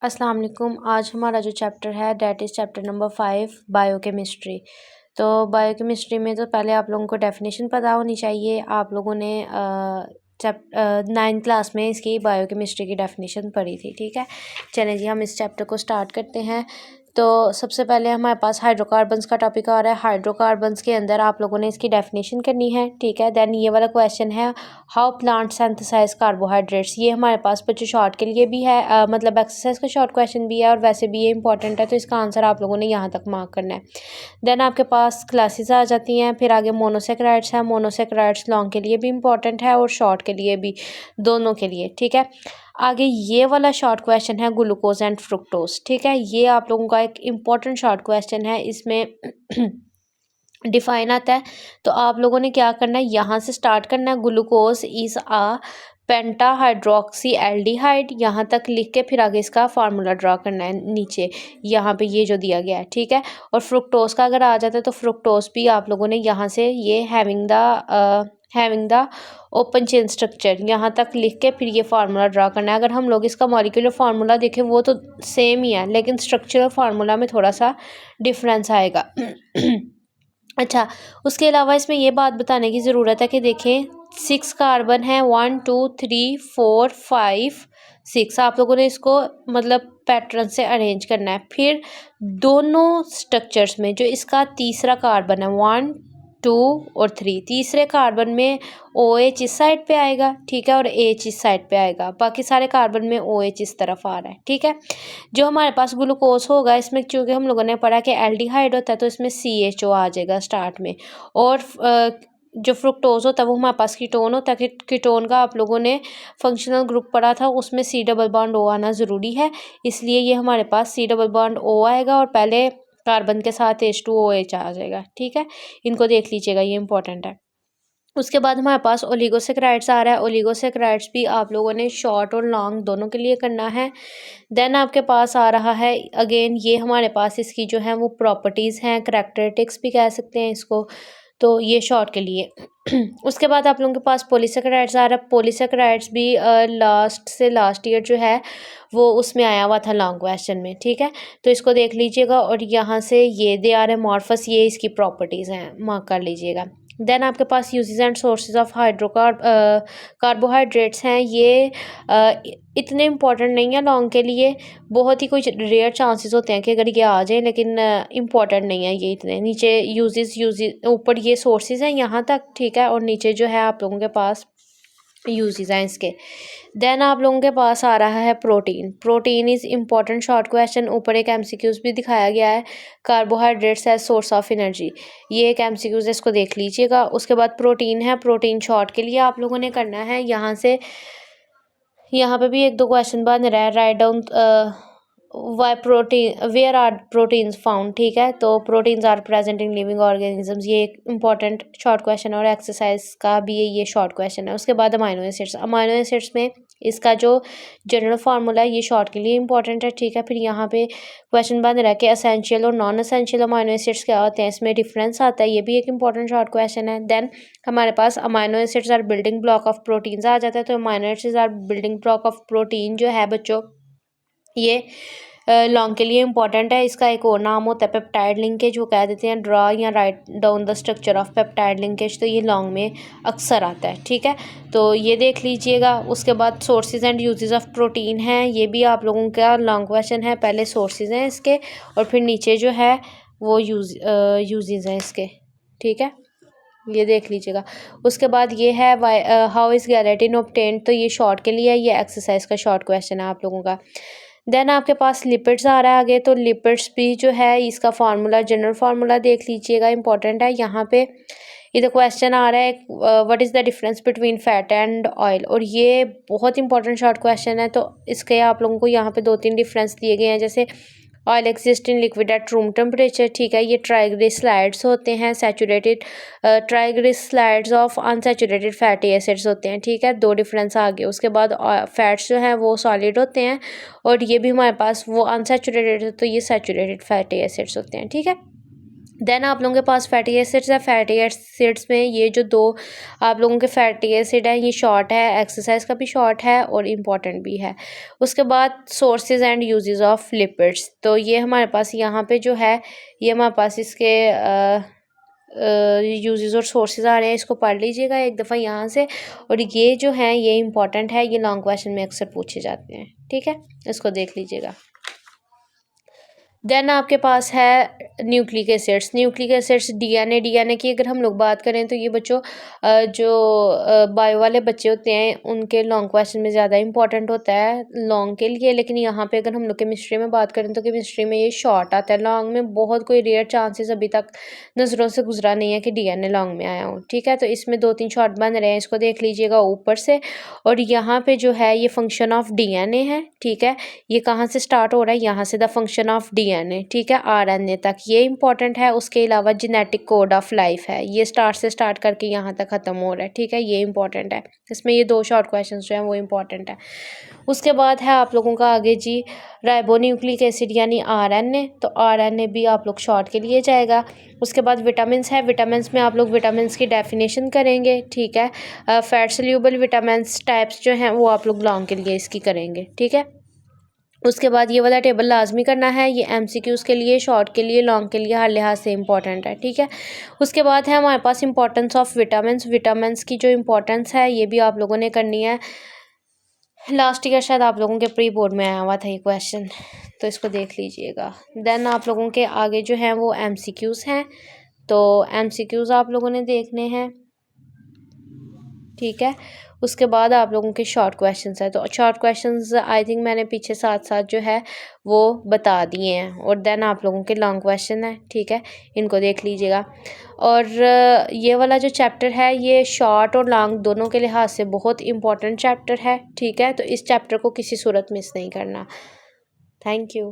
अस्सलाम वालेकुम। आज हमारा जो चैप्टर है that is chapter number 5 biochemistry. तो बायोकेमिस्ट्री में तो पहले आप लोगों को डेफिनेशन पता होनी चाहिए। आप लोगों ने 9th क्लास में इसकी बायोकेमिस्ट्री की डेफिनेशन पढ़ी थी, ठीक है। चलें जी, हम इस चैप्टर को स्टार्ट करते हैं। तो सबसे पहले हमारे पास हाइड्रोकार्बन्स का टॉपिक आ रहा है। हाइड्रोकार्बन्स के अंदर आप लोगों ने इसकी डेफिनेशन करनी है, ठीक है। देन ये वाला क्वेश्चन है, हाउ प्लांट सिंथेसाइज कार्बोहाइड्रेट्स। ये हमारे पास बच्चों शॉर्ट के लिए भी है, मतलब एक्सरसाइज का शॉर्ट क्वेश्चन भी है और वैसे भी ये इंपॉर्टेंट है, तो इसका आंसर आप लोगों ने यहाँ तक मार्क करना है। देन आपके पास क्लासेस आ जाती हैं। फिर आगे मोनोसेक्राइड्स है। मोनोसेक्राइड्स लॉन्ग के लिए भी इंपॉर्टेंट है और शॉर्ट के लिए भी, दोनों के लिए, ठीक है। आगे ये वाला शॉर्ट क्वेश्चन है ग्लूकोज एंड फ्रुक्टोज, ठीक है। ये आप लोगों का एक इम्पॉर्टेंट शॉर्ट क्वेश्चन है। इसमें डिफाइन आता है, तो आप लोगों ने क्या करना है, यहाँ से स्टार्ट करना है। Glucose is a penta hydroxy aldehyde, यहाँ तक लिख के फिर आगे इसका फार्मूला ड्रा करना है नीचे, यहाँ पे ये जो दिया गया है, ठीक है। और फ्रुक्टोज का अगर आ जाता है तो फ्रुक्टोज भी आप लोगों ने यहाँ से ये having the open chain structure यहाँ तक लिख के फिर ये फार्मूला ड्रा करना है। अगर हम लोग इसका मॉलिक्यूलर फार्मूला देखें वो तो सेम ही है, लेकिन स्ट्रक्चरल फार्मूला में थोड़ा सा डिफरेंस आएगा। अच्छा, उसके अलावा इसमें ये बात बताने की ज़रूरत है कि देखें 6 कार्बन है, 1 2 3 4 5 6। आप लोगों ने इसको मतलब पैटर्न से अरेंज करना है। फिर दोनों स्ट्रक्चर्स में जो इसका तीसरा कार्बन है 1 2 और 3, तीसरे कार्बन में OH इस साइड पे आएगा, ठीक है, और H इस साइड पे आएगा। बाकी सारे कार्बन में OH इस तरफ आ रहा है, ठीक है। जो हमारे पास ग्लूकोज होगा इसमें, चूँकि हम लोगों ने पढ़ा कि एल्डिहाइड होता है तो इसमें CHO आ जाएगा स्टार्ट में। और जो फ्रुक्टोज होता है वो हमारे पास कीटोन होता है। कीटोन का आप लोगों ने फंक्शनल ग्रुप पढ़ा था, उसमें C डबल बॉन्ड O आना ज़रूरी है, इसलिए ये हमारे पास C डबल बॉन्ड O आएगा और पहले कार्बन के साथ H2OH आ जाएगा, ठीक है। इनको देख लीजिएगा, ये इंपॉर्टेंट है। उसके बाद हमारे पास ओलिगोसेक्राइड्स आ रहा है। ओलिगोसेक्राइड्स भी आप लोगों ने शॉर्ट और लॉन्ग दोनों के लिए करना है। देन आपके पास आ रहा है अगेन, ये हमारे पास इसकी जो है वो प्रॉपर्टीज़ हैं, करैक्टरिस्टिक्स भी कह सकते हैं इसको, तो ये शॉर्ट के लिए। उसके बाद आप लोगों के पास पॉलीसेकेराइड्स आ रहा है। पॉलीसेकेराइड्स भी लास्ट से लास्ट ईयर जो है वो उसमें आया हुआ था लॉन्ग क्वेश्चन में, ठीक है। तो इसको देख लीजिएगा और यहाँ से ये दे आ रहे हैं मॉर्फस, ये इसकी प्रॉपर्टीज़ हैं, मार्क कर लीजिएगा। देन आपके पास uses and sources of carbohydrates हैं। ये इतने इंपॉर्टेंट नहीं है लॉन्ग के लिए, बहुत ही कुछ रेयर चांसेस होते हैं कि अगर ये आ जाए, लेकिन इंपॉर्टेंट नहीं है ये इतने। नीचे यूजेस ऊपर ये सोर्सेज हैं यहाँ तक, ठीक है, और नीचे जो है आप लोगों के पास यूजेस हैं इसके। देन आप लोगों के पास आ रहा है protein. Protein is important short question, ऊपर एक MCQs भी दिखाया गया है, carbohydrates as source of energy, ये एक MCQs है, इसको देख लीजिएगा। उसके बाद प्रोटीन है। प्रोटीन शॉर्ट के लिए आप लोगों ने करना है, यहाँ से यहाँ पे भी एक दो क्वेश्चन बन रहा है, write down why protein where are proteins found, ठीक है। तो proteins are present in living organisms, ये एक इंपॉर्टेंट शॉर्ट क्वेश्चन और एक्सरसाइज का भी ये शॉर्ट क्वेश्चन है। उसके बाद अमाइनो एसिड्स। अमाइनो एसिड्स में इसका जो जनरल फार्मूला है ये शॉर्ट के लिए इंपॉर्टेंट है, ठीक है। फिर यहाँ पे क्वेश्चन बन रहा है कि असेंशियल और नॉन असेंशियल अमाइनो एसिड्स क्या होते हैं, इसमें डिफरेंस आता है, ये भी एक इंपॉर्टेंट शॉर्ट क्वेश्चन है। देन हमारे पास amino acids are building block of proteins आ जाता है। तो amino acids are building block of protein जो है बच्चों, ये लॉन्ग के लिए इंपॉर्टेंट है। इसका एक और नाम होता है पेप्टाइड लिंकेज, वो कह देते हैं ड्रा या write down the structure of peptide linkage, तो ये लॉन्ग में अक्सर आता है, ठीक है। तो ये देख लीजिएगा। उसके बाद sources and uses of protein हैं, ये भी आप लोगों का लॉन्ग क्वेश्चन है। पहले सोर्सेज हैं इसके और फिर नीचे जो है वो यूजेस हैं इसके, ठीक है, ये देख लीजिएगा। उसके बाद ये है हाउ इज़ गैलेटिन ऑब्टेन्ड, तो ये शॉर्ट के लिए है, ये एक्सरसाइज का शॉर्ट क्वेश्चन है आप लोगों का। देन आपके पास लिपिड्स आ रहा है आगे, तो लिपिड्स भी जो है इसका फार्मूला, जनरल फार्मूला देख लीजिएगा, इंपॉर्टेंट है। यहाँ पे इधर क्वेश्चन आ रहा है what is the difference between fat and oil, और ये बहुत इंपॉर्टेंट शॉर्ट क्वेश्चन है। तो इसके आप लोगों को यहाँ पे 2-3 डिफरेंस दिए गए हैं, जैसे oil exist in liquid at room temperature, ठीक है। ये ट्राइग्लिसराइड्स होते हैं, saturated triglycerides of unsaturated fatty acids होते हैं, ठीक है। 2 डिफरेंस आ गए। उसके बाद फैट्स जो हैं वो सॉलिड होते हैं और ये भी हमारे पास वो अनसैचुरेटेड है, तो ये सैचुरेटेड फैटी एसिड्स होते हैं, ठीक है। देन आप लोगों के पास फैटी एसिड्स है। फैटी एसिड्स में ये जो 2 आप लोगों के फैटी एसिड है, ये शॉर्ट है, एक्सरसाइज का भी शॉर्ट है और इम्पॉर्टेंट भी है। उसके बाद sources and uses of lipids, तो ये हमारे पास यहाँ पे जो है, ये हमारे पास इसके यूजेस और सोर्सेज आ रहे हैं, इसको पढ़ लीजिएगा एक दफ़ा यहाँ से। और ये जो है ये इम्पॉर्टेंट है, ये लॉन्ग क्वेश्चन में अक्सर पूछे जाते हैं, ठीक है, इसको देख लीजिएगा। देन आपके पास है nucleic acids. Nucleic acids DNA की अगर हम लोग बात करें तो ये बच्चों जो बायो वाले बच्चे होते हैं उनके लॉन्ग क्वेश्चन में ज़्यादा इंपॉर्टेंट होता है लॉन्ग के लिए, लेकिन यहाँ पे अगर हम लोग केमिस्ट्री में बात करें तो केमिस्ट्री में ये शॉर्ट आता है। लॉन्ग में बहुत कोई रेयर चांसेस अभी तक नज़रों से गुजरा नहीं है कि डीएनए लॉन्ग में आया हो, ठीक है। तो इसमें 2-3 शॉर्ट बन रहे हैं, इसको देख लीजिएगा ऊपर से। और यहाँ पे जो है ये फंक्शन ऑफ डीएनए है, ठीक है। ये कहाँ से स्टार्ट हो रहा है, यहाँ से द फंक्शन ऑफ डीएनए, ठीक है, आरएनए तक, ये इंपॉर्टेंट है। उसके अलावा जेनेटिक कोड ऑफ लाइफ है, ये स्टार्ट से स्टार्ट करके यहाँ तक ख़त्म हो रहा है, ठीक है, ये इंपॉर्टेंट है। इसमें ये 2 शॉर्ट क्वेश्चंस जो हैं वो इंपॉर्टेंट है। उसके बाद है आप लोगों का आगे जी राइबोन्यूक्लिक एसिड यानी आरएनए, तो आरएनए भी आप लोग शॉर्ट के लिए जाएगा। उसके बाद विटामिन्स है, विटामिन्स में आप लोग विटामिन्स की डेफिनेशन करेंगे, ठीक है। फैट सोल्यूबल विटामिन्स टाइप्स जो हैं वो आप लोग लॉन्ग के लिए इसकी करेंगे, ठीक है। उसके बाद ये वाला टेबल लाजमी करना है, ये एमसीक्यूज़ के लिए, शॉर्ट के लिए, लॉन्ग के लिए हर लिहाज से इंपॉर्टेंट है, ठीक है। उसके बाद है हमारे पास इंपॉर्टेंस ऑफ विटामिन्स। विटामिन्स की जो इंपॉर्टेंस है ये भी आप लोगों ने करनी है। लास्ट ईयर शायद आप लोगों के प्री बोर्ड में आया हुआ था ये क्वेश्चन, तो इसको देख लीजिएगा। देन आप लोगों के आगे जो हैं वो एमसीक्यूज़ हैं, तो एमसीक्यूज़ आप लोगों ने देखने हैं, ठीक है। उसके बाद आप लोगों के शॉर्ट क्वेश्चंस हैं, तो शॉर्ट क्वेश्चंस आई थिंक मैंने पीछे साथ साथ जो है वो बता दिए हैं। और देन आप लोगों के लॉन्ग क्वेश्चन है, ठीक है, इनको देख लीजिएगा। और ये वाला जो चैप्टर है ये शॉर्ट और लॉन्ग दोनों के लिहाज से बहुत इंपॉर्टेंट चैप्टर है, ठीक है। तो इस चैप्टर को किसी सूरत मिस नहीं करना। Thank you.